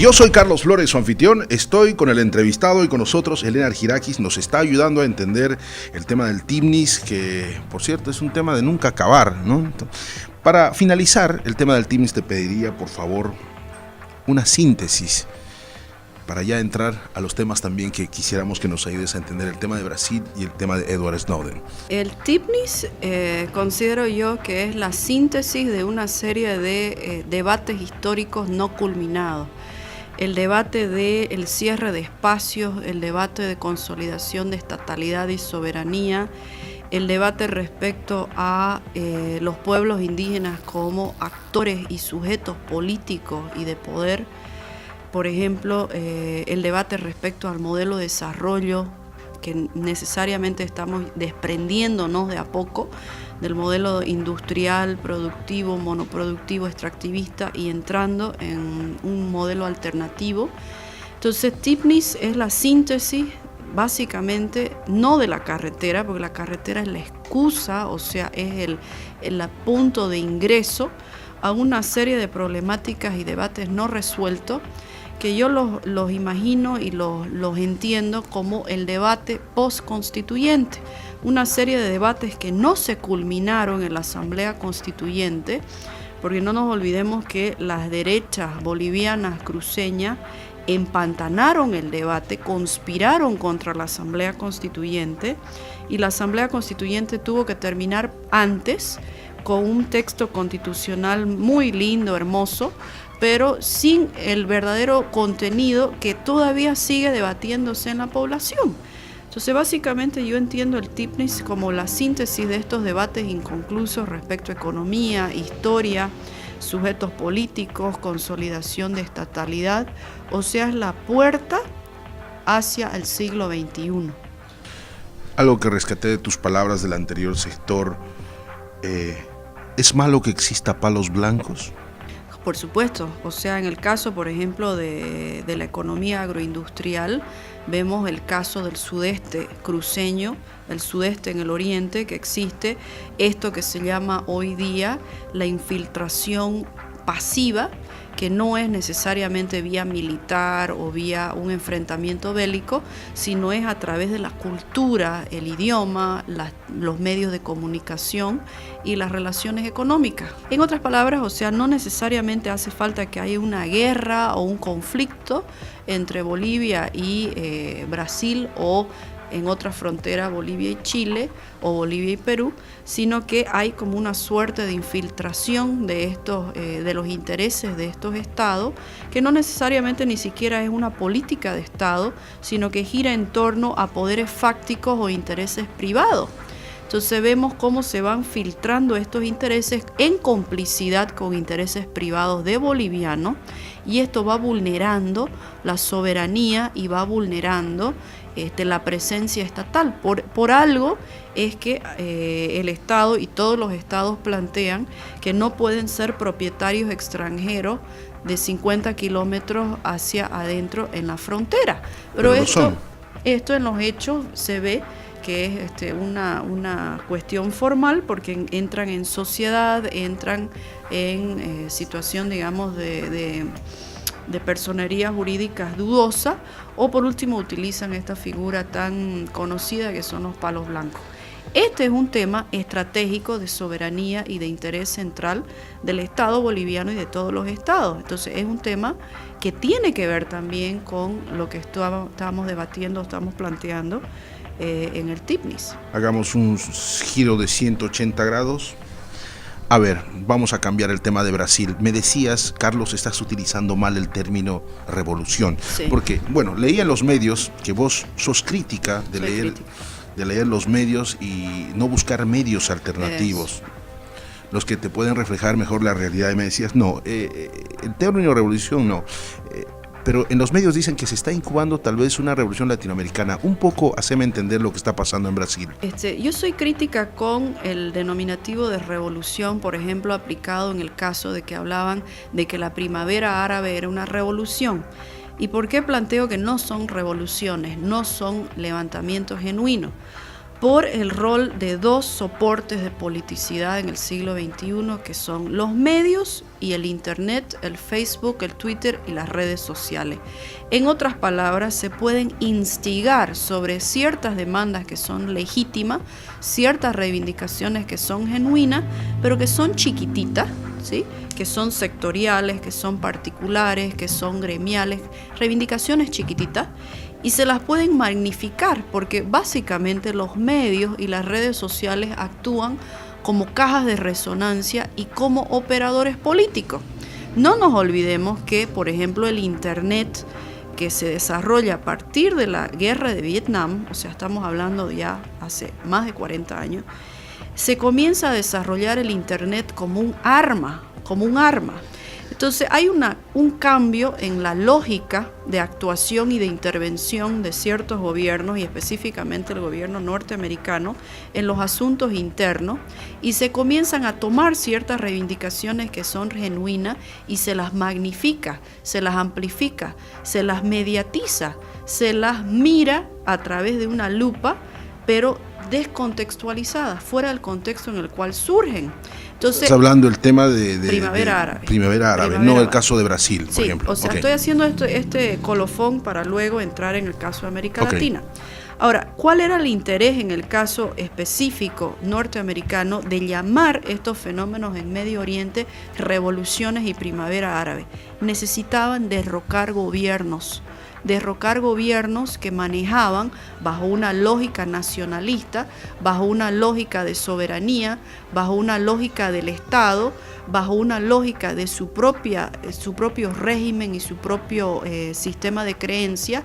Y yo soy Carlos Flores, su anfitrión. Estoy con el entrevistado y con nosotros Elena Argirakis. Nos está ayudando a entender el tema del TIMNIS, que por cierto es un tema de nunca acabar, ¿no? Para finalizar el tema del TIMNIS te pediría por favor una síntesis para ya entrar a los temas también que quisiéramos que nos ayudes a entender el tema de Brasil y el tema de Edward Snowden. El TIMNIS considero yo que es la síntesis de una serie de debates históricos no culminados. El debate del cierre de espacios, el debate de consolidación de estatalidad y soberanía, el debate respecto a los pueblos indígenas como actores y sujetos políticos y de poder. Por ejemplo, el debate respecto al modelo de desarrollo que necesariamente estamos desprendiéndonos de a poco del modelo industrial, productivo, monoproductivo, extractivista y entrando en un modelo alternativo. Entonces, TIMNIS es la síntesis básicamente no de la carretera, porque la carretera es la excusa, o sea, es el punto de ingreso a una serie de problemáticas y debates no resueltos que yo los imagino y los entiendo como el debate post-constituyente, una serie de debates que no se culminaron en la Asamblea Constituyente, porque no nos olvidemos que las derechas bolivianas cruceñas empantanaron el debate, conspiraron contra la Asamblea Constituyente y la Asamblea Constituyente tuvo que terminar antes con un texto constitucional muy lindo, hermoso, pero sin el verdadero contenido que todavía sigue debatiéndose en la población. Entonces, básicamente yo entiendo el TIMNIS como la síntesis de estos debates inconclusos respecto a economía, historia, sujetos políticos, consolidación de estatalidad, o sea, es la puerta hacia el siglo XXI. Algo que rescaté de tus palabras del anterior sector, ¿es malo que exista palos blancos? Por supuesto, o sea, en el caso, por ejemplo, de la economía agroindustrial, vemos el caso del sudeste cruceño, el sudeste en el oriente, que existe esto que se llama hoy día la infiltración pasiva, que no es necesariamente vía militar o vía un enfrentamiento bélico, sino es a través de la cultura, el idioma, los medios de comunicación y las relaciones económicas. En otras palabras, o sea, no necesariamente hace falta que haya una guerra o un conflicto entre Bolivia y Brasil o en otra frontera Bolivia y Chile o Bolivia y Perú, sino que hay como una suerte de infiltración de los intereses de estos estados, que no necesariamente ni siquiera es una política de estado, sino que gira en torno a poderes fácticos o intereses privados. Entonces vemos cómo se van filtrando estos intereses en complicidad con intereses privados de bolivianos, y esto va vulnerando la soberanía y va vulnerando la presencia estatal. Por algo es que el Estado y todos los estados plantean que no pueden ser propietarios extranjeros de 50 kilómetros hacia adentro en la frontera. Pero esto en los hechos se ve que es una cuestión formal, porque entran en sociedad, entran en situación, digamos, de personería jurídica dudosa, o por último utilizan esta figura tan conocida que son los palos blancos. Este es un tema estratégico de soberanía y de interés central del Estado boliviano y de todos los estados. Entonces es un tema que tiene que ver también con lo que estamos debatiendo, estamos planteando en el TIMNIS. Hagamos un giro de 180 grados. A ver, vamos a cambiar el tema de Brasil. Me decías, Carlos, estás utilizando mal el término revolución. Sí. Porque, bueno, leí en los medios que vos sos crítica de leer los medios y no buscar medios alternativos, los que te pueden reflejar mejor la realidad. Y me decías, no, el término revolución no. Pero en los medios dicen que se está incubando tal vez una revolución latinoamericana. Un poco haceme entender lo que está pasando en Brasil. Yo soy crítica con el denominativo de revolución, por ejemplo, aplicado en el caso de que hablaban de que la primavera árabe era una revolución. ¿Y por qué planteo que no son revoluciones, no son levantamientos genuinos? por el rol de dos soportes de politicidad en el siglo XXI, que son los medios y el Internet, el Facebook, el Twitter y las redes sociales. En otras palabras, se pueden instigar sobre ciertas demandas que son legítimas, ciertas reivindicaciones que son genuinas, pero que son chiquititas, ¿sí? Que son sectoriales, que son particulares, que son gremiales, reivindicaciones chiquititas, y se las pueden magnificar porque básicamente los medios y las redes sociales actúan como cajas de resonancia y como operadores políticos. No nos olvidemos que, por ejemplo, el Internet que se desarrolla a partir de la guerra de Vietnam, o sea, estamos hablando ya hace más de 40 años, se comienza a desarrollar el Internet como un arma. Entonces hay un cambio en la lógica de actuación y de intervención de ciertos gobiernos, y específicamente el gobierno norteamericano, en los asuntos internos, y se comienzan a tomar ciertas reivindicaciones que son genuinas y se las magnifica, se las amplifica, se las mediatiza, se las mira a través de una lupa, pero descontextualizadas, fuera del contexto en el cual surgen. Entonces, estás hablando del tema de Primavera Árabe. Primavera Árabe, no el caso de Brasil, por ejemplo. O sea, estoy haciendo este colofón para luego entrar en el caso de América Latina. Ahora, ¿cuál era el interés en el caso específico norteamericano de llamar estos fenómenos en Medio Oriente revoluciones y primavera árabe? Necesitaban derrocar gobiernos que manejaban bajo una lógica nacionalista, bajo una lógica de soberanía, bajo una lógica del Estado, bajo una lógica de su propio régimen y su propio sistema de creencias,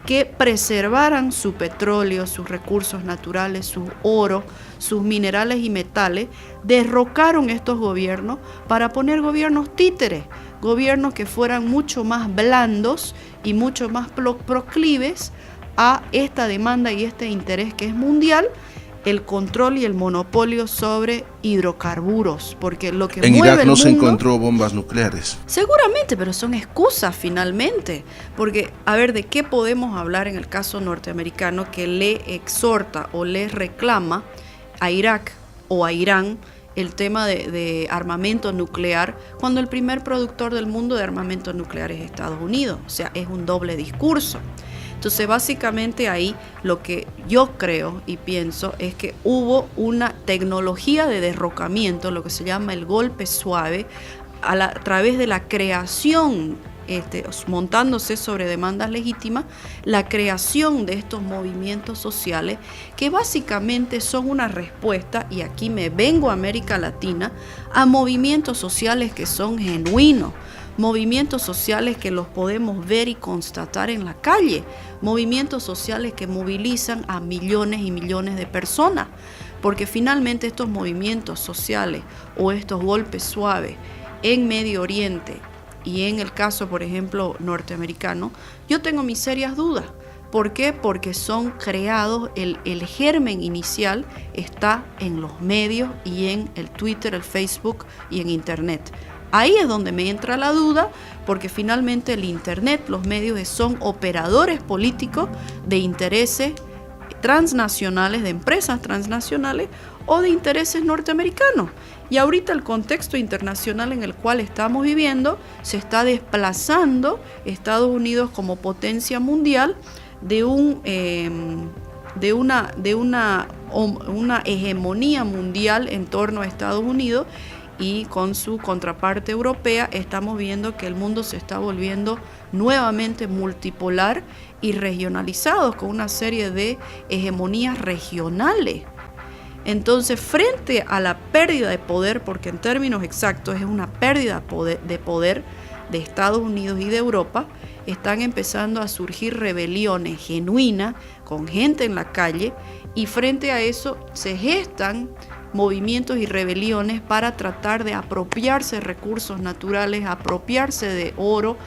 que preservaran su petróleo, sus recursos naturales, sus oro, sus minerales y metales. Derrocaron estos gobiernos para poner gobiernos títeres, gobiernos que fueran mucho más blandos y mucho más proclives a esta demanda y este interés que es mundial, el control y el monopolio sobre hidrocarburos, porque lo que en mueve Irak el no mundo, se encontró bombas nucleares. Seguramente, pero son excusas finalmente, porque a ver, ¿de qué podemos hablar en el caso norteamericano que le exhorta o le reclama a Irak o a Irán el tema de armamento nuclear, cuando el primer productor del mundo de armamento nuclear es Estados Unidos? O sea, es un doble discurso. Entonces, básicamente ahí lo que yo creo y pienso es que hubo una tecnología de derrocamiento, lo que se llama el golpe suave, a través de la creación, montándose sobre demandas legítimas, la creación de estos movimientos sociales que básicamente son una respuesta, y aquí me vengo a América Latina, a movimientos sociales que son genuinos, movimientos sociales que los podemos ver y constatar en la calle, movimientos sociales que movilizan a millones y millones de personas, porque finalmente estos movimientos sociales o estos golpes suaves en Medio Oriente y en el caso, por ejemplo, norteamericano, yo tengo mis serias dudas. ¿Por qué? Porque son creados, el germen inicial está en los medios y en el Twitter, el Facebook y en Internet. Ahí es donde me entra la duda, porque finalmente el Internet, los medios son operadores políticos de intereses transnacionales, de empresas transnacionales o de intereses norteamericanos. Y ahorita el contexto internacional en el cual estamos viviendo se está desplazando Estados Unidos como potencia mundial de una hegemonía mundial en torno a Estados Unidos, y con su contraparte europea estamos viendo que el mundo se está volviendo nuevamente multipolar y regionalizado, con una serie de hegemonías regionales. Entonces, frente a la pérdida de poder, porque en términos exactos es una pérdida de poder de Estados Unidos y de Europa, están empezando a surgir rebeliones genuinas con gente en la calle, y frente a eso se gestan movimientos y rebeliones para tratar de apropiarse de recursos naturales, apropiarse de oro,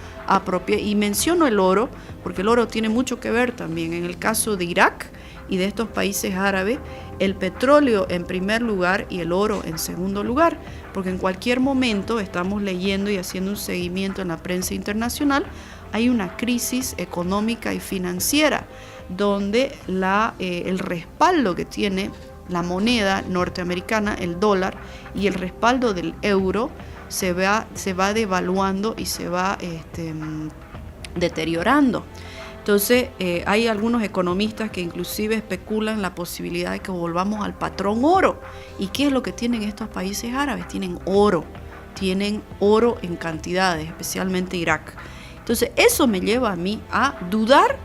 y menciono el oro porque el oro tiene mucho que ver también. En el caso de Irak y de estos países árabes, el petróleo en primer lugar y el oro en segundo lugar, porque en cualquier momento estamos leyendo y haciendo un seguimiento en la prensa internacional, hay una crisis económica y financiera, donde el respaldo que tiene la moneda norteamericana, el dólar, y el respaldo del euro se va devaluando y se va deteriorando. Entonces hay algunos economistas que inclusive especulan la posibilidad de que volvamos al patrón oro. ¿Y qué es lo que tienen estos países árabes? Tienen oro en cantidades, especialmente Irak. Entonces eso me lleva a mí a dudar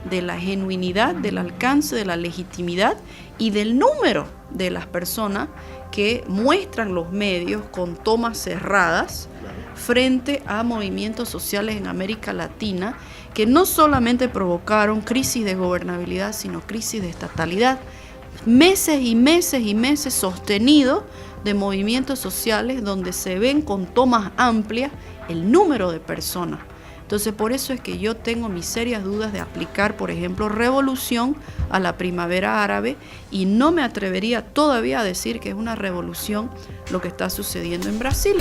de la genuinidad, del alcance, de la legitimidad y del número de las personas que muestran los medios con tomas cerradas frente a movimientos sociales en América Latina que no solamente provocaron crisis de gobernabilidad, sino crisis de estatalidad. Meses y meses y meses sostenidos de movimientos sociales donde se ven con tomas amplias el número de personas. Entonces, por eso es que yo tengo mis serias dudas de aplicar, por ejemplo, revolución a la primavera árabe, y no me atrevería todavía a decir que es una revolución lo que está sucediendo en Brasil.